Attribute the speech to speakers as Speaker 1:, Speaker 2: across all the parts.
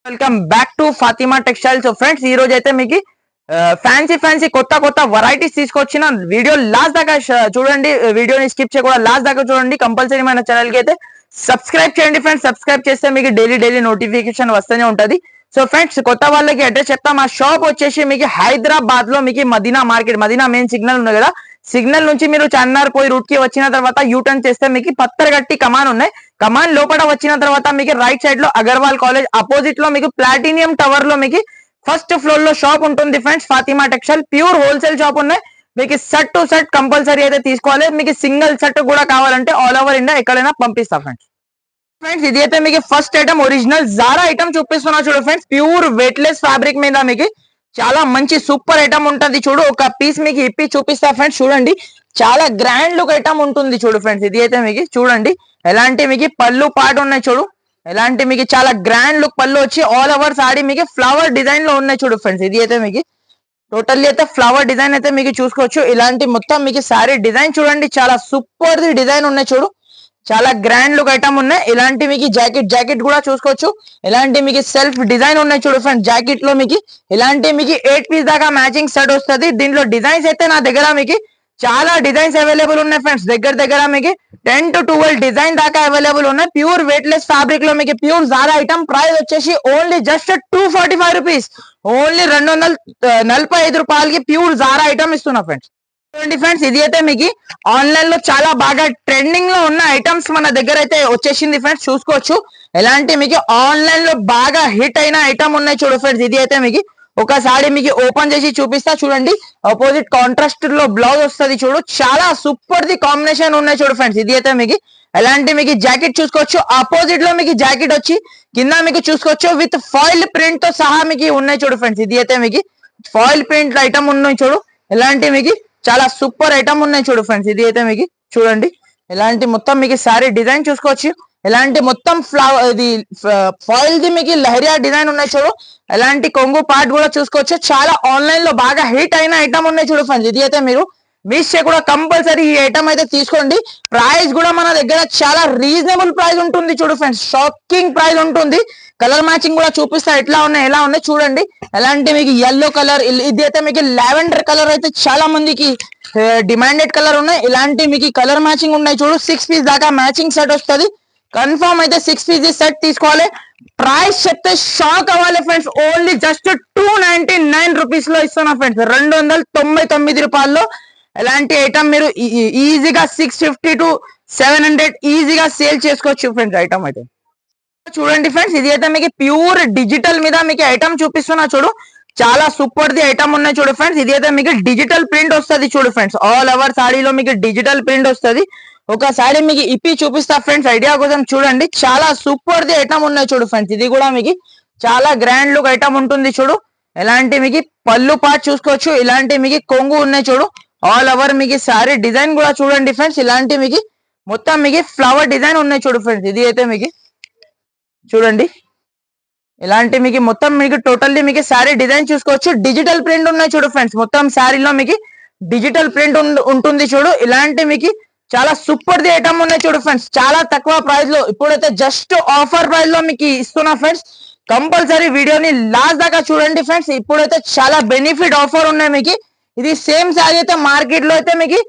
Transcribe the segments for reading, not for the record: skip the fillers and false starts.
Speaker 1: Welcome back to Fatima textiles. Friends ఈ రోజు అయితే మీకు ఫ్యాన్సీ కొత్త వెరైటీస్ తీసుకొచ్చిన వీడియో లాస్ట్ దాకా చూడండి. వీడియోని స్కిప్ చేయకుండా లాస్ట్ దాకా చూడండి. కంపల్సరీ మన ఛానల్ కి అయితే సబ్స్క్రైబ్ చేయండి ఫ్రెండ్స్. సబ్స్క్రైబ్ చేస్తే మీకు డైలీ నోటిఫికేషన్ వస్తూనే ఉంటది. సో ఫ్రెండ్స్ కొత్త వాళ్ళకి అడ్రస్ చెప్తా. మా షాప్ వచ్చేసి మీకు హైదరాబాద్ లో మీకు Madina market, Madina main signal ఉంది కదా, సిగ్నల్ నుంచి మీరు చార్మినార్ పోయి రూట్ కి వచ్చిన తర్వాత యూటర్న్ చేస్తే మీకు పత్తరగట్టి కమాన్ ఉన్నాయి. కమాన్ లోపల వచ్చిన తర్వాత మీకు రైట్ సైడ్ లో అగర్వాల్ కాలేజ్ అపోజిట్ లో మీకు ప్లాటినియం టవర్ లో మీకు ఫస్ట్ ఫ్లోర్ లో షాప్ ఉంటుంది friends. Fatima textile pure wholesale shop ఉన్నాయి. మీకు సెట్ టు సెట్ కంపల్సరీ అయితే తీసుకోవాలి. మీకు సింగిల్ సెట్ కూడా కావాలంటే ఆల్ ఓవర్ ఇండియా ఎక్కడైనా పంపిస్తా ఫ్రెండ్స్. ఫ్రెండ్స్ ఇది అయితే మీకు first item original Zara item చూపిస్తున్నా చూడు ఫ్రెండ్స్. ప్యూర్ వెయిట్లెస్ ఫ్యాబ్రిక్ మీద మీకు చాలా మంచి సూపర్ ఐటమ్ ఉంటుంది చూడు. ఒక పీస్ మీకు ఇప్పి చూపిస్తా ఫ్రెండ్స్. చూడండి చాలా గ్రాండ్ లుక్ ఐటమ్ ఉంటుంది చూడు ఫ్రెండ్స్. ఇది అయితే మీకు చూడండి ఎలాంటి మీకు పళ్ళు పాటు ఉన్నాయి చూడు. ఎలాంటి మీకు చాలా గ్రాండ్ లుక్ పళ్ళు వచ్చి ఆల్ ఓవర్ సాడీ మీకు ఫ్లవర్ డిజైన్ లో ఉన్నాయి చూడు ఫ్రెండ్స్. ఇది అయితే మీకు టోటల్లీ అయితే ఫ్లవర్ డిజైన్ అయితే మీకు చూసుకోవచ్చు. ఇలాంటి మొత్తం మీకు సారీ డిజైన్ చూడండి, చాలా సూపర్ డిజైన్ ఉన్నాయి చూడు. చాలా గ్రాండ్ లుక్ ఐటమ్ ఉన్నాయి. ఇలాంటి మీకు జాకెట్ కూడా చూసుకోవచ్చు. ఇలాంటి మీకు సెల్ఫ్ డిజైన్ ఉన్నాయి చూడు ఫ్రెండ్స్. జాకెట్ లో మీకు ఇలాంటి మీకు 8 పీస్ దాకా మ్యాచింగ్ సెట్ వస్తుంది. దీంట్లో డిజైన్స్ అయితే నా దగ్గర మీకు చాలా డిజైన్స్ అవైలబుల్ ఉన్నాయి ఫ్రెండ్స్. దగ్గర మీకు 10 to 12 డిజైన్ దాకా అవైలబుల్ ఉన్నాయి. ప్యూర్ వెయిట్లెస్ ఫ్యాబ్రిక్ లో మీకు ప్యూర్ జారా ఐటమ్ ప్రైస్ వచ్చేసి ఓన్లీ జస్ట్ 245 రూపీస్, ఓన్లీ 245 రూపాయలకి ప్యూర్ జారా ఐటమ్ ఇస్తున్నా ఫ్రెండ్స్. చూడండి ఫ్రెండ్స్ ఇది అయితే మీకు ఆన్లైన్ లో చాలా బాగా ట్రెండింగ్ లో ఉన్న ఐటమ్స్ మన దగ్గర అయితే వచ్చేసింది ఫ్రెండ్స్. చూసుకోవచ్చు ఎలాంటి మీకు ఆన్లైన్ లో బాగా హిట్ అయిన ఐటమ్ ఉన్నాయి చూడు ఫ్రెండ్స్. ఇది అయితే మీకు ఒకసారి మీకు ఓపెన్ చేసి చూపిస్తా చూడండి. ఆపోజిట్ కాంట్రాస్ట్ లో బ్లౌజ్ వస్తుంది చూడు. చాలా సూపర్ ది కాంబినేషన్ ఉన్నాయి చూడు ఫ్రెండ్స్. ఇది అయితే మీకు ఎలాంటి మీకు జాకెట్ చూసుకోవచ్చు. ఆపోజిట్ లో మీకు జాకెట్ వచ్చి కింద మీకు చూసుకోవచ్చు విత్ ఫాయిల్ ప్రింట్ తో సహా మీకు ఉన్నాయి చూడు ఫ్రెండ్స్. ఇది అయితే మీకు ఫాయిల్ ప్రింట్ ఐటమ్ ఉన్నాయి చూడు. ఎలాంటి మీకు చాలా సూపర్ ఐటమ్ ఉన్నాయి చూడు ఫ్రెండ్స్. ఇది అయితే మీకు చూడండి ఎలాంటి మొత్తం మీకు సారీ డిజైన్ చూసుకోవచ్చు. ఎలాంటి మొత్తం ఫ్లవర్ ఇది ఫాయిల్ ది మీకు లహరియా డిజైన్ ఉన్నాయి చూడు. ఎలాంటి కొంగు పార్ట్ కూడా చూసుకోవచ్చు. చాలా ఆన్లైన్ లో బాగా హిట్ అయిన ఐటమ్ ఉన్నాయి చూడు ఫ్రెండ్స్. ఇది అయితే మీరు మిస్ చేయకుండా కంపల్సరీ ఈ ఐటమ్ అయితే తీసుకోండి. ప్రైస్ కూడా మన దగ్గర చాలా రీజనబుల్ ప్రైస్ ఉంటుంది చూడు ఫ్రెండ్స్. షాకింగ్ ప్రైస్ ఉంటుంది. కలర్ మ్యాచింగ్ కూడా చూపిస్తా ఎట్లా ఉన్నాయి చూడండి. ఎలాంటి మీకు ఎల్లో కలర్, ఇది అయితే మీకు లావెండర్ కలర్ అయితే చాలా మందికి డిమాండెడ్ కలర్ ఉన్నాయి. ఇలాంటి మీకు కలర్ మ్యాచింగ్ ఉన్నాయి చూడు. 6 పీస్ దాకా మ్యాచింగ్ సెట్ వస్తుంది. కన్ఫర్మ్ అయితే 6 పీస్ సెట్ తీసుకోవాలి. ప్రైస్ చెప్తే షాక్ అవ్వాలి ఫ్రెండ్స్. ఓన్లీ జస్ట్ 299 రూపీస్ లో ఇస్తున్నా ఫ్రెండ్స్. 299 రూపాయల్లో ఎలాంటి ఐటమ్ మీరు ఈజీగా 650 to 700 ఈజీగా సేల్ చేసుకోవచ్చు ఫ్రెండ్స్. ఐటమ్ అయితే చూడండి ఫ్రెండ్స్. ఇది అయితే మీకు ప్యూర్ డిజిటల్ మీద మీకు ఐటమ్ చూపిస్తున్నా చూడు. చాలా సూపర్ ది ఐటమ్ ఉన్నాయి చూడు ఫ్రెండ్స్. ఇది అయితే మీకు డిజిటల్ ప్రింట్ వస్తుంది చూడు ఫ్రెండ్స్. ఆల్ ఓవర్ సాడీలో మీకు డిజిటల్ ప్రింట్ వస్తుంది. ఒకసారి మీకు ఇప్పి చూపిస్తా ఫ్రెండ్స్ ఐడియా కోసం. చూడండి చాలా సూపర్ ది ఐటమ్ ఉన్నాయి చూడు ఫ్రెండ్స్. ఇది కూడా మీకు చాలా గ్రాండ్ లుక్ ఐటమ్ ఉంటుంది చూడు. ఎలాంటి మీకు పళ్ళు పార్ట్ చూసుకోవచ్చు. ఇలాంటి మీకు కొంగు ఉన్నాయి చూడు. ఆల్ ఓవర్ మీకు సారీ డిజైన్ కూడా చూడండి ఫ్రెండ్స్. ఇలాంటి మీకు మొత్తం మీకు ఫ్లవర్ డిజైన్ ఉన్నాయి చూడు ఫ్రెండ్స్. ఇది అయితే మీకు చూడండి ఇలాంటి మీకు మొత్తం మీకు టోటల్లీ మీకు సారీ డిజైన్ చూసుకోవచ్చు. డిజిటల్ ప్రింట్ ఉన్నాయి చూడు ఫ్రెండ్స్. మొత్తం సారీలో మీకు డిజిటల్ ప్రింట్ ఉంటుంది చూడు. ఇలాంటి మీకు చాలా సూపర్ ది ఐటమ్ ఉన్నాయి చూడు ఫ్రెండ్స్. చాలా తక్కువ ప్రైస్ లో ఇప్పుడైతే జస్ట్ ఆఫర్ ప్రైస్ లో మీకు ఇస్తున్నా ఫ్రెండ్స్. కంపల్సరీ వీడియోని లాస్ట్ దాకా చూడండి ఫ్రెండ్స్. ఇప్పుడైతే చాలా బెనిఫిట్ ఆఫర్ ఉన్నాయి మీకు. ఇది సేమ్ సారీ అయితే మార్కెట్ లో అయితే మీకు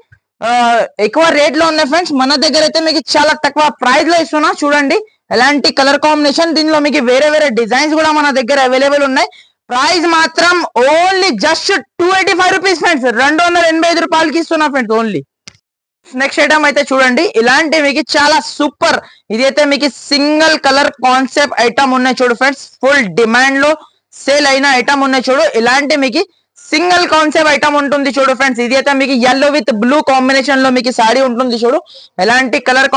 Speaker 1: ఎక్కువ రేట్ లో ఉన్నాయి ఫ్రెండ్స్. మన దగ్గర అయితే మీకు చాలా తక్కువ ప్రైస్ లో ఇస్తున్నా చూడండి. ఎలాంటి కలర్ కాంబినేషన్, దీనిలో మీకు వేరే డిజైన్స్ కూడా మన దగ్గర అవైలబుల్ ఉన్నాయి. ప్రైస్ మాత్రం ఓన్లీ జస్ట్ 285 రూపీస్ ఫ్రెండ్స్. 285 రూపాయలకి ఇస్తున్నా ఫ్రెండ్స్ ఓన్లీ. నెక్స్ట్ ఐటమ్ అయితే చూడండి. ఇలాంటి మీకు చాలా సూపర్, ఇది అయితే మీకు సింగిల్ కలర్ కాన్సెప్ట్ ఐటమ్ ఉన్నాయి చూడు ఫ్రెండ్స్. ఫుల్ డిమాండ్ లో సేల్ అయిన ఐటమ్ ఉన్నాయి చూడు. ఇలాంటి మీకు సింగిల్ కాన్సెప్ట్ ఐటమ్ ఉంటుంది చూడు ఫ్రెండ్స్. ఇది అయితే మీకు ఎల్లో విత్ బ్లూ కాంబినేషన్ లో మీకు సారీ ఉంటుంది చూడు. ఎలాంటి కలర్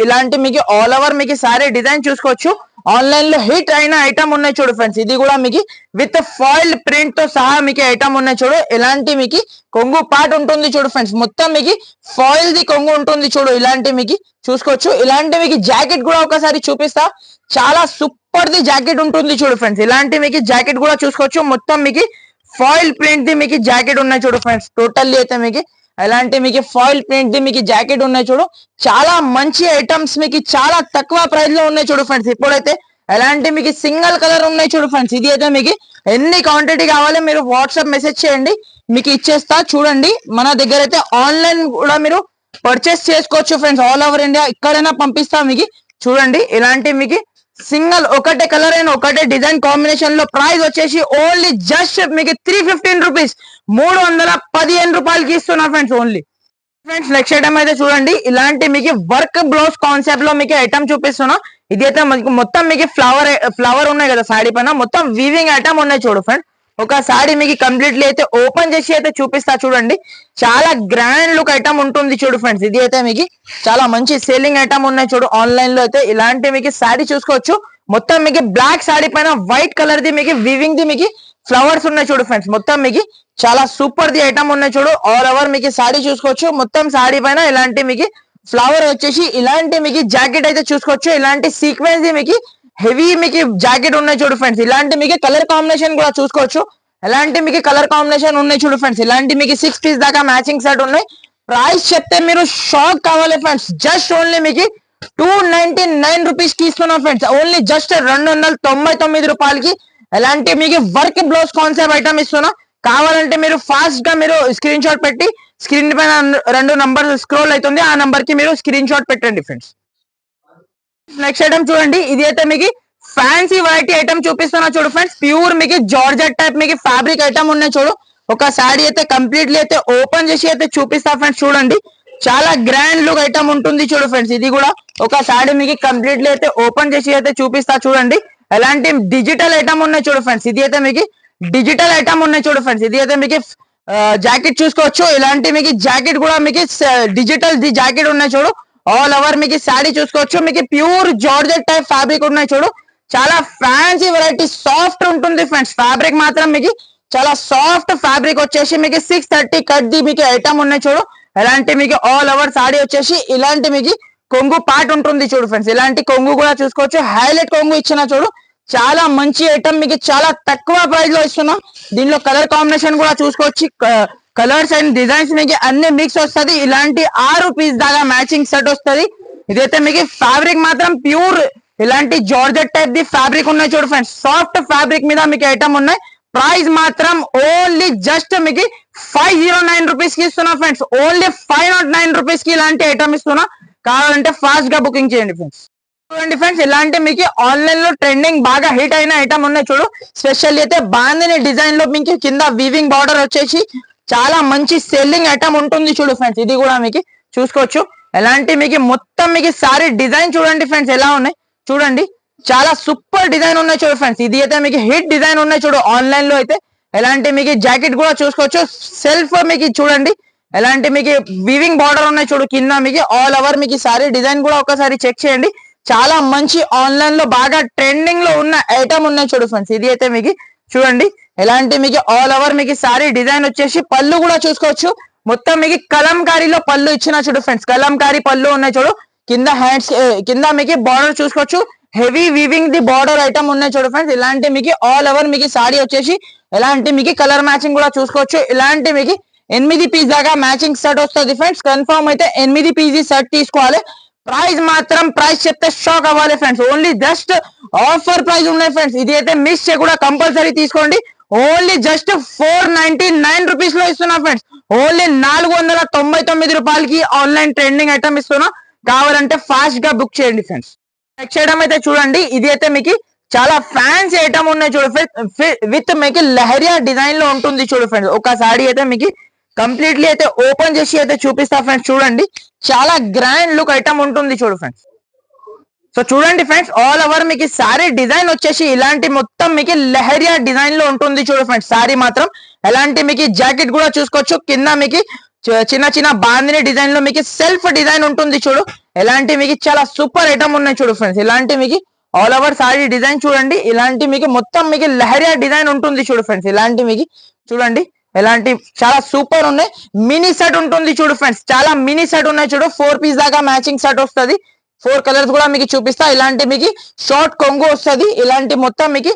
Speaker 1: ఇలాంటి మీకు ఆల్ ఓవర్ మీకు సారీ డిజైన్ చూసుకోవచ్చు. ఆన్లైన్ లో హిట్ అయిన ఐటమ్ ఉన్నాయి చూడు ఫ్రెండ్స్. ఇది కూడా మీకు విత్ ఫాయిల్ ప్రింట్ తో సహా మీకు ఐటమ్ ఉన్నాయి చూడు. ఎలాంటి మీకు కొంగు పార్ట్ ఉంటుంది చూడు ఫ్రెండ్స్. మొత్తం మీకు ఫాయిల్ ది కొంగు ఉంటుంది చూడు. ఇలాంటి మీకు చూసుకోవచ్చు. ఇలాంటి మీకు జాకెట్ కూడా ఒకసారి చూపిస్తా. చాలా సూపర్ ది జాకెట్ ఉంటుంది చూడు ఫ్రెండ్స్. ఇలాంటి మీకు జాకెట్ కూడా చూసుకోవచ్చు. మొత్తం మీకు ఫాయిల్ ప్రింట్ ది మీకు జాకెట్ ఉన్నాయి చూడు ఫ్రెండ్స్. టోటల్లీ అయితే మీకు ఎలాంటి మీకు ఫాయిల్ ప్రింట్ ది మీకు జాకెట్ ఉన్నాయి చూడు. చాలా మంచి ఐటమ్స్ మీకు చాలా తక్కువ ప్రైస్ లో ఉన్నాయి చూడు ఫ్రెండ్స్. ఇప్పుడైతే ఎలాంటి మీకు సింగిల్ కలర్ ఉన్నాయి చూడు ఫ్రెండ్స్. ఇది అయితే మీకు ఎన్ని క్వాంటిటీ కావాలి మీరు వాట్సాప్ మెసేజ్ చేయండి, మీకు ఇచ్చేస్తా. చూడండి మన దగ్గర అయితే ఆన్లైన్ కూడా మీరు పర్చేస్ చేసుకోవచ్చు ఫ్రెండ్స్. ఆల్ ఓవర్ ఇండియా ఎక్కడైనా పంపిస్తా మీకు. చూడండి ఇలాంటి మీకు సింగిల్ ఒకటే కలర్ అయిన ఒకటే డిజైన్ కాంబినేషన్ లో ప్రైస్ వచ్చేసి ఓన్లీ జస్ట్ మీకు 315 రూపీస్, 315 రూపాయలకి ఇస్తున్నా friends only. Friends next item అయితే చూడండి, ఇలాంటి మీకు వర్క్ బ్లౌజ్ కాన్సెప్ట్ లో మీకు ఐటమ్ చూపిస్తున్నా. ఇది అయితే మొత్తం మీకు ఫ్లవర్ ఉన్నాయి కదా సాడీ పైన, మొత్తం వీవింగ్ ఐటమ్ ఉన్నాయి చూడు ఫ్రెండ్స్. ఒక సాడీ మీకు కంప్లీట్లీ అయితే ఓపెన్ చేసి అయితే చూపిస్తా చూడండి. చాలా గ్రాండ్ లుక్ ఐటమ్ ఉంటుంది చూడు ఫ్రెండ్స్. ఇది అయితే మీకు చాలా మంచి సేలింగ్ ఐటమ్ ఉన్నాయి చూడు. ఆన్లైన్ లో అయితే ఇలాంటి మీకు సాడీ చూసుకోవచ్చు. మొత్తం మీకు బ్లాక్ సాడీ పైన వైట్ కలర్ ది మీకు వీవింగ్ ది మీకు ఫ్లవర్స్ ఉన్నాయి చూడు ఫ్రెండ్స్. మొత్తం మీకు చాలా సూపర్ ది ఐటమ్ ఉన్నాయి చూడు. ఆల్ ఓవర్ మీకు సాడీ చూసుకోవచ్చు. మొత్తం సాడీ పైన ఇలాంటి మీకు ఫ్లవర్ వచ్చేసి ఇలాంటి మీకు జాకెట్ అయితే చూసుకోవచ్చు. ఇలాంటి సీక్వెన్స్ ది మీకు హెవీ మీకు జాకెట్ ఉన్నాయి చూడు ఫ్రెండ్స్. ఇలాంటి మీకు కలర్ కాంబినేషన్ కూడా చూసుకోవచ్చు. ఎలాంటి మీకు కలర్ కాంబినేషన్ ఉన్నాయి చూడు ఫ్రెండ్స్. ఇలాంటి మీకు 6 పీస్ దాకా మ్యాచింగ్ సెట్ ఉన్నాయి. ప్రైస్ చెప్తే మీరు షాక్ కావాలి ఫ్రెండ్స్. జస్ట్ ఓన్లీ మీకు 299 రూపీస్ కి ఇస్తున్నాం ఫ్రెండ్స్. ఓన్లీ జస్ట్ 299 రూపాయలకి ఎలాంటి మీకు వర్క్ బ్లౌజ్ కాన్సెప్ట్ ఐటమ్ ఇస్తున్నా. కావాలంటే మీరు ఫాస్ట్ గా మీరు స్క్రీన్ షాట్ పెట్టి స్క్రీన్ పైన 2 నంబర్ స్క్రోల్ అవుతుంది, ఆ నంబర్ కి మీరు స్క్రీన్ షాట్ పెట్టండి ఫ్రెండ్స్. నెక్స్ట్ ఐటమ్ చూడండి, ఇది అయితే మీకు ఫ్యాన్సీ వెరైటీ ఐటమ్ చూపిస్తున్నా చూడు ఫ్రెండ్స్. ప్యూర్ మీకు జార్జెట్ టైప్ మీకు ఫ్యాబ్రిక్ ఐటమ్ ఉన్నాయి చూడు. ఒక సాడీ అయితే కంప్లీట్లీ అయితే ఓపెన్ చేసి అయితే చూపిస్తా ఫ్రెండ్స్. చూడండి చాలా గ్రాండ్ లుక్ ఐటమ్ ఉంటుంది చూడు ఫ్రెండ్స్. ఇది కూడా ఒక సాడీ మీకు కంప్లీట్లీ అయితే ఓపెన్ చేసి అయితే చూపిస్తా చూడండి. ఎలాంటి డిజిటల్ ఐటమ్ ఉన్నాయి చూడు ఫ్రెండ్స్. ఇది అయితే మీకు డిజిటల్ ఐటమ్ ఉన్నాయి చూడు ఫ్రెండ్స్. ఇది అయితే మీకు జాకెట్ చూసుకోవచ్చు. ఇలాంటి మీకు జాకెట్ కూడా మీకు డిజిటల్ ది జాకెట్ ఉన్నాయి చూడు. ఆల్ ఓవర్ మీకు సాడీ చూసుకోవచ్చు. మీకు ప్యూర్ జార్జెట్ టైప్ ఫ్యాబ్రిక్ ఉన్నాయి చూడు. చాలా ఫ్యాన్సీ వెరైటీ సాఫ్ట్ ఉంటుంది ఫ్రెండ్స్. ఫ్యాబ్రిక్ మాత్రం మీకు చాలా సాఫ్ట్ ఫ్యాబ్రిక్ వచ్చేసి మీకు 630 కట్ ది మీకు ఐటమ్ ఉన్నాయి చూడు. ఎలాంటి మీకు ఆల్ ఓవర్ సాడీ వచ్చేసి ఇలాంటి మీకు కొంగు పార్ట్ ఉంటుంది చూడు ఫ్రెండ్స్. ఇలాంటి కొంగు కూడా చూసుకోవచ్చు. హైలైట్ కొంగు ఇచ్చిన చూడు. చాలా మంచి ఐటమ్ మీకు చాలా తక్కువ ప్రైస్ లో ఇస్తున్నాం. దీనిలో కలర్ కాంబినేషన్ కూడా చూసుకోవచ్చు. కలర్స్ అండ్ డిజైన్స్ మీకు అన్ని మిక్స్ వస్తుంది. ఇలాంటి 6 పీస్ దాకా మ్యాచింగ్ సెట్ వస్తుంది. ఇదైతే మీకు ఫ్యాబ్రిక్ మాత్రం ప్యూర్ ఇలాంటి జార్జెట్ టైప్ ది ఫ్యాబ్రిక్ ఉన్నాయి చూడు ఫ్రెండ్స్. సాఫ్ట్ ఫ్యాబ్రిక్ మీద మీకు ఐటమ్ ఉన్నాయి. ప్రైస్ మాత్రం ఓన్లీ జస్ట్ మీకు 509 రూపీస్ కి ఇస్తున్నా ఫ్రెండ్స్. ఓన్లీ 509 రూపీస్ కి ఇలాంటి ఐటమ్ ఇస్తున్నా. కావాలంటే ఫాస్ట్ గా బుకింగ్ చేయండి ఫ్రెండ్స్. చూడండి ఫ్రెండ్స్, ఇలాంటి మీకు ఆన్లైన్ లో ట్రెండింగ్ బాగా హిట్ అయిన ఐటమ్ ఉన్నాయి చూడు. స్పెషల్ అయితే బాందిని డిజైన్ లో మీకు కింద వీవింగ్ బార్డర్ వచ్చేసి చాలా మంచి సెల్లింగ్ ఐటమ్ ఉంటుంది చూడు ఫ్రెండ్స్. ఇది కూడా మీకు చూసుకోవచ్చు. ఎలాంటి మీకు మొత్తం మీకు సారీ డిజైన్ చూడండి ఫ్రెండ్స్ ఎలా ఉన్నాయి చూడండి. చాలా సూపర్ డిజైన్ ఉన్నాయి చూడు ఫ్రెండ్స్. ఇది అయితే మీకు హిట్ డిజైన్ ఉన్నాయి చూడు ఆన్లైన్ లో అయితే. ఎలాంటి మీకు జాకెట్ కూడా చూసుకోవచ్చు. సెల్ఫ్ మీకు చూడండి. ఎలాంటి మీకు వీవింగ్ బార్డర్ ఉన్నాయి చూడు కింద మీకు. ఆల్ ఓవర్ మీకు సారీ డిజైన్ కూడా ఒకసారి చెక్ చేయండి. చాలా మంచి ఆన్లైన్ లో బాగా ట్రెండింగ్ లో ఉన్న ఐటమ్ ఉన్నాయి చూడు ఫ్రెండ్స్. ఇది అయితే మీకు చూడండి. ఎలాంటి మీకు ఆల్ ఓవర్ మీకు సారీ డిజైన్ వచ్చేసి పళ్ళు కూడా చూసుకోవచ్చు. మొత్తం మీకు కలంకారీలో పళ్ళు ఇచ్చిన చూడు ఫ్రెండ్స్. కలంకారీ పళ్ళు ఉన్నాయి చూడు. కింద హ్యాండ్స్ కింద మీకు బార్డర్ చూసుకోవచ్చు. Heavy weaving the border item ఉన్నాయి చూడు ఫ్రెండ్స్. ఇలాంటి మీకు ఆల్ ఓవర్ మీకు సారీ వచ్చేసి ఎలాంటి మీకు కలర్ మ్యాచింగ్ కూడా చూసుకోవచ్చు. ఇలాంటి మీకు 8 పీస్ దాకా మ్యాచింగ్ సెట్ వస్తుంది ఫ్రెండ్స్. కన్ఫర్మ్ అయితే 8 పీస్ సెట్ తీసుకోవాలి. ప్రైస్ మాత్రం ప్రైస్ చెప్తే షాక్ అవ్వాలి friends. Only just offer price ఉన్నాయి ఫ్రెండ్స్. ఇది అయితే మిస్ చేయకుండా కంపల్సరీ తీసుకోండి. ఓన్లీ జస్ట్ 499 రూపీస్ లో ఇస్తున్నా ఫ్రెండ్స్. ఓన్లీ 499 రూపాయలకి ఆన్లైన్ ట్రెండింగ్ ఐటమ్ ఇస్తున్నా. కావాలంటే ఫాస్ట్ గా బుక్ చేయండి ఫ్రెండ్స్. నెక్స్ట్ ఐటమ్ అయితే చూడండి. ఇది అయితే మీకు చాలా ఫ్యాన్సీ ఐటమ్ ఉన్నాయి చూడు ఫ్రెండ్స్. విత్ మీకు లహరియా డిజైన్ లో ఉంటుంది చూడు ఫ్రెండ్స్. ఒక సాడీ అయితే మీకు కంప్లీట్లీ అయితే ఓపెన్ చేసి అయితే చూపిస్తా ఫ్రెండ్స్. చూడండి చాలా గ్రాండ్ లుక్ ఐటమ్ ఉంటుంది చూడు ఫ్రెండ్స్. సో చూడండి ఫ్రెండ్స్, ఆల్ ఓవర్ మీకు సారీ డిజైన్ వచ్చేసి ఇలాంటి మొత్తం మీకు లహరియా డిజైన్ లో ఉంటుంది చూడు ఫ్రెండ్స్. సారీ మాత్రం ఎలాంటి మీకు జాకెట్ కూడా చూసుకోవచ్చు. కింద మీకు చిన్న చిన్న బాందిని డిజైన్ లో మీకు సెల్ఫ్ డిజైన్ ఉంటుంది చూడు. ఎలాంటి మీకు చాలా సూపర్ ఐటమ్ ఉన్నాయి చూడు ఫ్రెండ్స్. ఇలాంటి మీకు ఆల్ ఓవర్ సారీ డిజైన్ చూడండి. ఇలాంటి మీకు మొత్తం మీకు లహరియా డిజైన్ ఉంటుంది చూడు ఫ్రెండ్స్. ఇలాంటి మీకు చూడండి. ఎలాంటి చాలా సూపర్ ఉన్నాయి. మినీ సెట్ ఉంటుంది చూడు ఫ్రెండ్స్. చాలా మినీ సెట్ ఉన్నాయి చూడు. 4 పీస్ దాకా మ్యాచింగ్ సెట్ వస్తుంది. 4 కలర్స్ కూడా మీకు చూపిస్తా. ఇలాంటి మీకు షార్ట్ కొంగు వస్తుంది. ఇలాంటి మొత్తం మీకు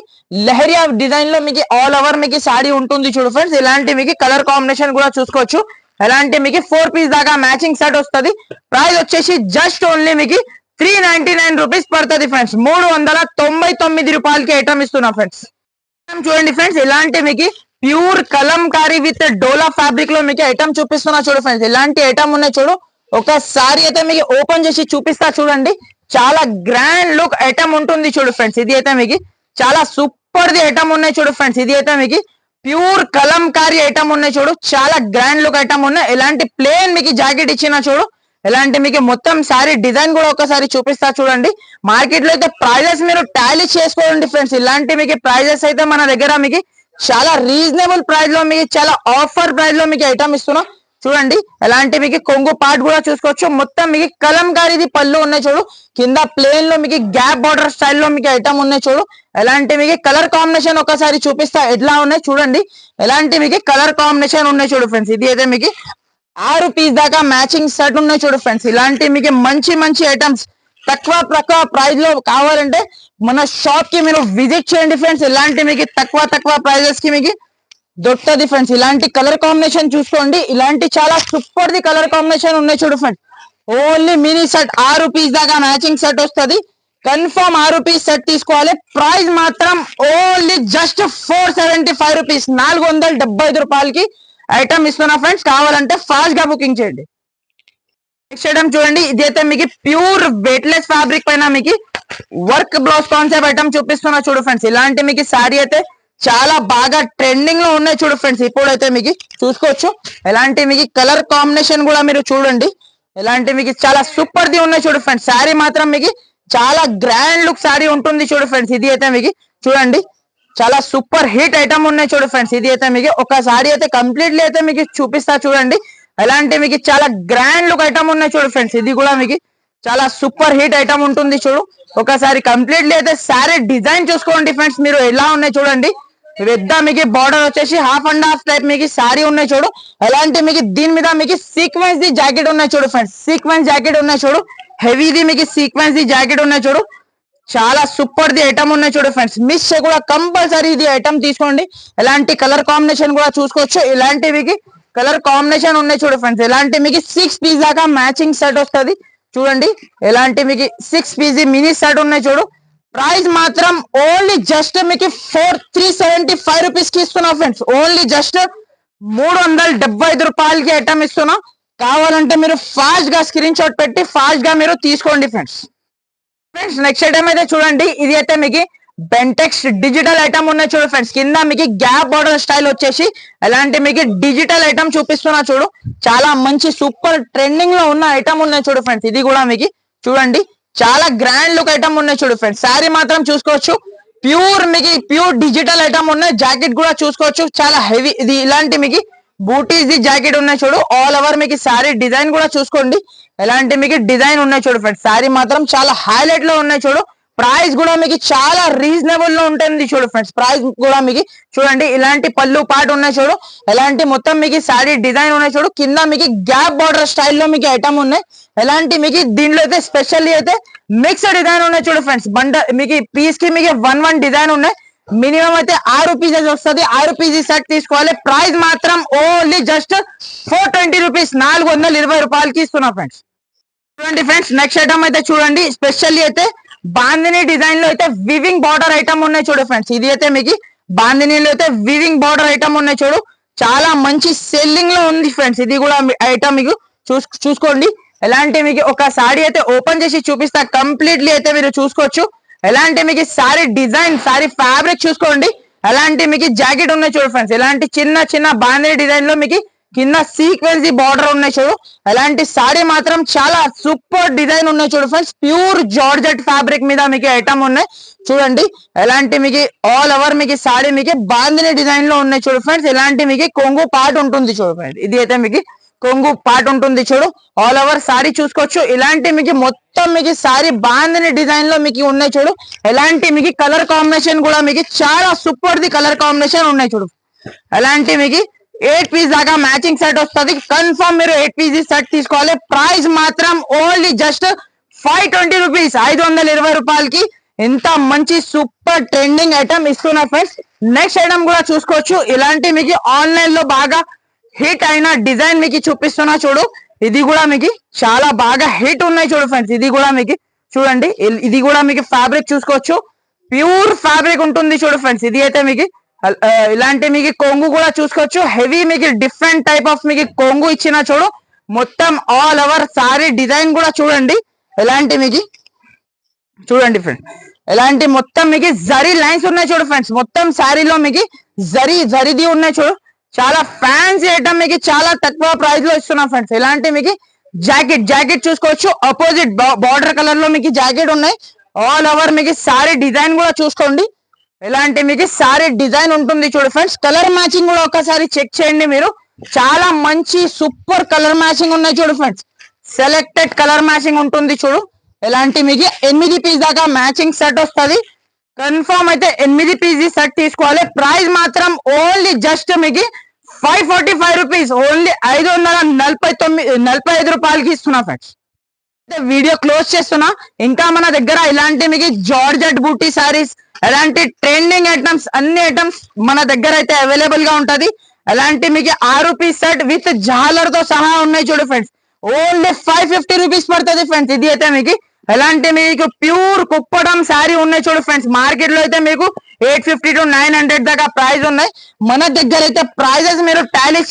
Speaker 1: లహరియా డిజైన్ లో మీకు ఆల్ ఓవర్ మీకు సారీ ఉంటుంది చూడు ఫ్రెండ్స్. ఇలాంటి మీకు కలర్ కాంబినేషన్ కూడా చూసుకోవచ్చు. ఎలాంటి మీకు 4 పీస్ దాకా మ్యాచింగ్ సెట్ వస్తుంది. ప్రైస్ వచ్చేసి జస్ట్ ఓన్లీ మీకు 399 రూపీస్ పడుతుంది ఫ్రెండ్స్. 399 రూపాయలకి ఐటమ్ ఇస్తున్నా ఫ్రెండ్స్. చూడండి ఫ్రెండ్స్, ఇలాంటి మీకు pure Kalamkari with dola fabric లో మీకు ఐటమ్ చూపిస్తున్నా చూడు ఫ్రెండ్స్. ఇలాంటి ఐటమ్ ఉన్నాయి చూడు. ఒకసారి అయితే మీకు ఓపెన్ చేసి చూపిస్తా చూడండి. చాలా గ్రాండ్ లుక్ ఐటమ్ ఉంటుంది చూడు ఫ్రెండ్స్. ఇది అయితే మీకు చాలా సూపర్ ది ఐటమ్ ఉన్నాయి చూడు ఫ్రెండ్స్. ఇది అయితే మీకు ప్యూర్ కలంకారీ ఐటమ్ ఉన్నాయి చూడు. చాలా గ్రాండ్ లుక్ ఐటమ్ ఉన్నాయి. ఎలాంటి ప్లేన్ మీకు జాకెట్ ఇచ్చిన చూడు. ఎలాంటి మీకు మొత్తం సారీ డిజైన్ కూడా ఒకసారి చూపిస్తా చూడండి. మార్కెట్ లో అయితే ప్రైజెస్ మీరు టాలీ చేసుకోండి ఫ్రెండ్స్. ఇలాంటి మీకు ప్రైజెస్ అయితే మన దగ్గర మీకు చాలా రీజనబుల్ ప్రైస్ లో మీకు చాలా ఆఫర్ ప్రైస్ లో మీకు ఐటమ్ ఇస్తున్నా చూడండి. ఎలాంటి మీకు కొంగు పార్ట్ కూడా చూసుకోవచ్చు. మొత్తం మీకు కలంకారీది పళ్ళు ఉన్నాయి చూడు. కింద ప్లేన్ లో మీకు గ్యాప్ బార్డర్ స్టైల్లో మీకు ఐటమ్ ఉన్నాయి చూడు. ఎలాంటి మీకు కలర్ కాంబినేషన్ ఒకసారి చూపిస్తా ఎట్లా ఉన్నాయి చూడండి. ఎలాంటి మీకు కలర్ కాంబినేషన్ ఉన్నాయి చూడు ఫ్రెండ్స్. ఇది అయితే మీకు 6 పీస్ దాకా మ్యాచింగ్ సెట్ ఉన్నాయి చూడు ఫ్రెండ్స్. ఇలాంటి మీకు మంచి మంచి ఐటమ్స్ తక్కువ ప్రైస్ లో కావాలంటే మన షాప్ కి మీరు విజిట్ చేయండి ఫ్రెండ్స్. ఇలాంటి మీకు తక్కువ ప్రైజెస్ కి మీకు దొరుకుతుంది ఫ్రెండ్స్. ఇలాంటి కలర్ కాంబినేషన్ చూసుకోండి. ఇలాంటి చాలా సూపర్ ది కలర్ కాంబినేషన్ ఉన్నాయి చూడు friends. Only mini set 6 piece దాకా మ్యాచింగ్ సెట్ వస్తుంది. కన్ఫర్మ్ 6 పీస్ సెట్ తీసుకోవాలి. ప్రైస్ మాత్రం ఓన్లీ జస్ట్ 475 రూపీస్, 475 రూపాయలకి ఐటమ్ ఇస్తున్నా ఫ్రెండ్స్. కావాలంటే ఫాస్ట్ గా బుకింగ్ చేయండి. నెక్స్ట్ ఐటమ్ చూడండి. ఇదైతే మీకు ప్యూర్ వెయిట్లెస్ ఫ్యాబ్రిక్ పైన మీకు వర్క్ బ్లౌజ్ కాన్సెప్ట్ ఐటమ్ చూపిస్తున్నా చూడు ఫ్రెండ్స్. ఇలాంటి మీకు సారీ అయితే చాలా బాగా ట్రెండింగ్ లో ఉన్నాయి చూడు ఫ్రెండ్స్. ఇప్పుడైతే మీకు చూసుకోవచ్చు. ఎలాంటి మీకు కలర్ కాంబినేషన్ కూడా మీరు చూడండి. ఎలాంటి మీకు చాలా సూపర్ ది ఉన్నాయి చూడు ఫ్రెండ్స్. సారీ మాత్రం మీకు చాలా గ్రాండ్ లుక్ సారీ ఉంటుంది చూడు ఫ్రెండ్స్. ఇది అయితే మీకు చూడండి చాలా సూపర్ హిట్ ఐటమ్ ఉన్నాయి చూడు ఫ్రెండ్స్. ఇది అయితే మీకు ఒక సారీ అయితే కంప్లీట్లీ అయితే మీకు చూపిస్తా చూడండి. ఎలాంటి మీకు చాలా గ్రాండ్ లుక్ ఐటమ్ ఉన్నాయి చూడు ఫ్రెండ్స్. ఇది కూడా మీకు చాలా సూపర్ హిట్ ఐటమ్ ఉంటుంది చూడు. ఒకసారి కంప్లీట్లీ అయితే సారీ డిజైన్ చూసుకోండి ఫ్రెండ్స్. మీరు ఎలా ఉన్నాయి చూడండి. పెద్ద మీకు బార్డర్ వచ్చేసి హాఫ్ అండ్ హాఫ్ టైప్ మీకు సారీ ఉన్నాయి చూడు. ఎలాంటి మీకు దీని మీద మీకు సీక్వెన్స్ ది జాకెట్ ఉన్నాయి చూడు ఫ్రెండ్స్. సీక్వెన్స్ జాకెట్ ఉన్నాయి చూడు. హెవీది మీకు సీక్వెన్స్ ది జాకెట్ ఉన్నాయి చూడు. చాలా సూపర్ ది ఐటమ్ ఉన్నాయి చూడు ఫ్రెండ్స్. మిస్ కూడా కంపల్సరీ ఇది ఐటమ్ తీసుకోండి. ఎలాంటి కలర్ కాంబినేషన్ కూడా చూసుకోవచ్చు. ఇలాంటి మీకు కలర్ కాంబినేషన్ ఉన్నాయి చూడు ఫ్రెండ్స్. ఎలాంటి మీకు 6 పీస్ దాకా మ్యాచింగ్ సెట్ వస్తుంది చూడండి. ఎలాంటి మీకు 6 పీస్ మినీ సెట్ ఉన్నాయి చూడు. ప్రైస్ మాత్రం ఓన్లీ జస్ట్ మీకు 375 రూపీస్ కి ఇస్తున్నా ఫ్రెండ్స్. ఓన్లీ జస్ట్ 375 రూపాయలకి ఐటమ్ ఇస్తున్నా. కావాలంటే మీరు ఫాస్ట్ గా స్క్రీన్ షాట్ పెట్టి ఫాస్ట్ గా మీరు తీసుకోండి ఫ్రెండ్స్. నెక్స్ట్ ఐటమ్ అయితే చూడండి. ఇది అయితే మీకు బెంటెక్స్ డిజిటల్ ఐటమ్ ఉన్నాయి చూడు ఫ్రెండ్స్. కింద మీకు గ్యాప్ బార్డర్ స్టైల్ వచ్చేసి ఎలాంటి మీకు డిజిటల్ ఐటమ్ చూపిస్తున్నా చూడు. చాలా మంచి సూపర్ ట్రెండింగ్ లో ఉన్న ఐటమ్ ఉన్నాయి చూడు ఫ్రెండ్స్. ఇది కూడా మీకు చూడండి చాలా గ్రాండ్ లుక్ ఐటమ్ ఉన్నాయి చూడు ఫ్రెండ్స్. సారీ మాత్రం చూసుకోవచ్చు. ప్యూర్ డిజిటల్ ఐటమ్ ఉన్నాయి. జాకెట్ కూడా చూసుకోవచ్చు. చాలా హెవీ ఇది. ఇలాంటి మీకు బూటీస్ ది జాకెట్ ఉన్నాయి చూడు. ఆల్ ఓవర్ మీకు సారీ డిజైన్ కూడా చూసుకోండి. ఎలాంటి మీకు డిజైన్ ఉన్నాయి చూడు ఫ్రెండ్స్. సారీ మాత్రం చాలా హైలైట్ లో ఉన్నాయి చూడు. ప్రైస్ కూడా మీకు చాలా రీజనబుల్ లో ఉంటుంది చూడు ఫ్రెండ్స్. ప్రైస్ కూడా మీకు చూడండి. ఇలాంటి పళ్ళు పాటు ఉన్నాయి చూడు. ఎలాంటి మొత్తం మీకు సారీ డిజైన్ ఉన్నాయి చూడు. కింద మీకు గ్యాప్ బార్డర్ స్టైల్లో మీకు ఐటమ్ ఉన్నాయి. ఎలాంటి మీకు దీంట్లో అయితే స్పెషల్లీ అయితే మిక్స్డ్ డిజైన్ ఉన్నాయి చూడు ఫ్రెండ్స్. మీకు పీస్ కి మీకు 1 డిజైన్ ఉన్నాయి. మినిమం అయితే 6 పీసెస్ వస్తుంది. 6 పీసెస్ సెట్ తీసుకోవాలి. ప్రైస్ మాత్రం ఓన్లీ జస్ట్ 420 రూపీస్, 420 రూపాయలకి ఇస్తున్నా ఫ్రెండ్స్. చూడండి ఫ్రెండ్స్ నెక్స్ట్ ఐటమ్ అయితే చూడండి. స్పెషల్లీ అయితే బాందిని డిజైన్ లో అయితే వివింగ్ బార్డర్ ఐటమ్ ఉన్నాయి చూడు ఫ్రెండ్స్. ఇది అయితే మీకు బాందినీలో అయితే వివింగ్ బార్డర్ ఐటమ్ ఉన్నాయి చూడు. చాలా మంచి సెల్లింగ్ లో ఉంది ఫ్రెండ్స్. ఇది కూడా ఐటమ్ మీకు చూసుకోండి. ఎలాంటి మీకు ఒక సారీ అయితే ఓపెన్ చేసి చూపిస్తా. కంప్లీట్లీ అయితే మీరు చూసుకోవచ్చు. ఎలాంటి మీకు సారీ డిజైన్ సారీ ఫ్యాబ్రిక్ చూసుకోండి. ఎలాంటి మీకు జాకెట్ ఉన్నాయి చూడు ఫ్రెండ్స్. ఎలాంటి చిన్న బాందిని డిజైన్ లో మీకు కింద సీక్వెన్స్ బార్డర్ ఉన్నాయి చూడు. అలాంటి సారీ మాత్రం చాలా సూపర్ డిజైన్ ఉన్నాయి చూడు ఫ్రెండ్స్. ప్యూర్ జార్జెట్ ఫ్యాబ్రిక్ మీద మీకు ఐటమ్ ఉన్నాయి చూడండి. ఎలాంటి మీకు ఆల్ ఓవర్ మీకు సారీ మీకు బాందిని డిజైన్ లో ఉన్నాయి చూడు ఫ్రెండ్స్. ఎలాంటి మీకు కొంగు పార్ట్ ఉంటుంది చూడు ఫ్రెండ్స్. ఇది అయితే మీకు కొంగు పార్ట్ ఉంటుంది చూడు. ఆల్ ఓవర్ సారీ చూసుకోవచ్చు. ఇలాంటి మీకు మొత్తం మీకు సారీ బాందిని డిజైన్ లో మీకు ఉన్నాయి చూడు. ఎలాంటి మీకు కలర్ కాంబినేషన్ కూడా మీకు చాలా సూపర్ ది కలర్ కాంబినేషన్ ఉన్నాయి చూడు. ఎలాంటి మీకు 8 పీస్ దాకా మ్యాచింగ్ సెట్ వస్తుంది. కన్ఫర్మ్ మీరు 8 పీస్ సెట్ తీసుకోవాలి. ప్రైస్ మాత్రం ఓన్లీ జస్ట్ 520 రూపీస్, 520 రూపాయలకి ఎంత మంచి సూపర్ ట్రెండింగ్ ఐటమ్ ఇస్తున్నా ఫ్రెండ్స్. నెక్స్ట్ ఐటమ్ కూడా చూసుకోవచ్చు. ఇలాంటి మీకు ఆన్లైన్ లో బాగా హిట్ అయిన డిజైన్ మీకు చూపిస్తున్నా చూడు. ఇది కూడా మీకు చాలా బాగా హిట్ ఉన్నాయి చూడు ఫ్రెండ్స్. ఇది కూడా మీకు చూడండి. ఇది కూడా మీకు ఫ్యాబ్రిక్ చూసుకోవచ్చు, ప్యూర్ ఫ్యాబ్రిక్ ఉంటుంది చూడు ఫ్రెండ్స్. ఇది అయితే మీకు ఇలాంటి మీకు కొంగు కూడా చూసుకోవచ్చు, హెవీ మీకు డిఫరెంట్ టైప్ ఆఫ్ మీకు కొంగు ఇచ్చిన చూడు. మొత్తం ఆల్ ఓవర్ సారీ డిజైన్ కూడా చూడండి ఎలాంటి మీకు చూడండి ఫ్రెండ్స్. ఎలాంటి మొత్తం మీకు జరీ లైన్స్ ఉన్నాయి చూడు ఫ్రెండ్స్. మొత్తం శారీలో మీకు జరీది ఉన్నాయి చూడు. చాలా ఫ్యాన్సీ ఐటమ్ మీకు చాలా తక్కువ ప్రైస్ లో ఇస్తున్నాం ఫ్రెండ్స్. ఇలాంటి మీకు జాకెట్ చూసుకోవచ్చు, అపోజిట్ బార్డర్ కలర్ లో మీకు జాకెట్ ఉన్నాయి. ఆల్ ఓవర్ మీకు సారీ డిజైన్ కూడా చూసుకోండి. ఇలాంటి మీకు సారీ డిజైన్ ఉంటుంది చూడు ఫ్రెండ్స్. కలర్ మ్యాచింగ్ కూడా ఒకసారి చెక్ చేయండి మీరు. చాలా మంచి సూపర్ కలర్ మ్యాచింగ్ ఉన్నాయి చూడు ఫ్రెండ్స్. సెలెక్టెడ్ కలర్ మ్యాచింగ్ ఉంటుంది చూడు. ఇలాంటి మీకు 8 పీస్ దాకా మ్యాచింగ్ సెట్ వస్తుంది. కన్ఫర్మ్ అయితే 8 పీస్ సెట్ తీసుకోవాలి. ప్రైస్ మాత్రం ఓన్లీ జస్ట్ మీకు 545 రూపీస్, ఓన్లీ 545 రూపాయలకి ఇస్తున్నా ఫ్రెండ్స్. వీడియో క్లోజ్ చేస్తున్నా. ఇంకా మన దగ్గర ఇలాంటి మీకు జార్జెట్ బూటీ సారీస్, ఎలాంటి ట్రెండింగ్ ఐటమ్స్, అన్ని ఐటమ్స్ మన దగ్గర అయితే అవైలబుల్ గా ఉంటది. అలాంటి మీకు 6 పీస్ సెట్ విత్ జాలర్ తో సహా ఉన్నాయి చూడు ఫ్రెండ్స్. ఓన్లీ 550 రూపీస్ పడుతుంది ఫ్రెండ్స్. ఇది అయితే మీకు ఎలాంటి మీకు ప్యూర్ కుప్పడం శారీ ఉన్నాయి చూడు ఫ్రెండ్స్. మార్కెట్ లో అయితే మీకు 850 to 900 దాకా ప్రైస్ ఉన్నాయి. మన దగ్గర అయితే ప్రైజెస్ మీరు టాలీ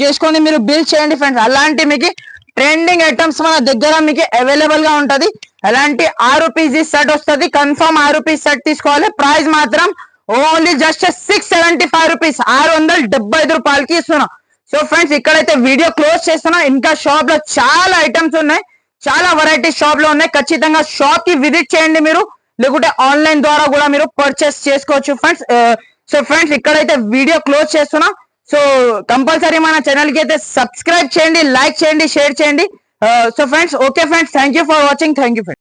Speaker 1: చేసుకొని మీరు బిల్ చేయండి ఫ్రెండ్స్. అలాంటి మీకు ట్రెండింగ్ ఐటమ్స్ మన దగ్గర మీకు అవైలబుల్ గా ఉంటది. అలాంటి 6 పీస్ సెట్ వస్తుంది. కన్ఫర్మ్ 6 పీస్ సెట్ తీసుకోవాలి. ప్రైస్ మాత్రం ఓన్లీ జస్ట్ 675 రూపీస్, 675 రూపాయలకి ఇస్తున్నా. సో ఫ్రెండ్స్ ఇక్కడైతే వీడియో క్లోజ్ చేస్తున్నా. ఇంకా షాప్ లో చాలా ఐటమ్స్ ఉన్నాయి, చాలా వెరైటీ షాప్ లో ఉన్నాయి. ఖచ్చితంగా షాప్ కి విజిట్ చేయండి మీరు, లేకుంటే ఆన్లైన్ ద్వారా కూడా మీరు పర్చేస్ చేసుకోవచ్చు ఫ్రెండ్స్. సో ఫ్రెండ్స్ ఇక్కడైతే వీడియో క్లోజ్ చేస్తున్నా. సో కంపల్సరీ మన ఛానల్ కి అయితే సబ్స్క్రైబ్ చేయండి, లైక్ చేయండి, షేర్ చేయండి. So friends okay friends, thank you for watching. Thank you friends.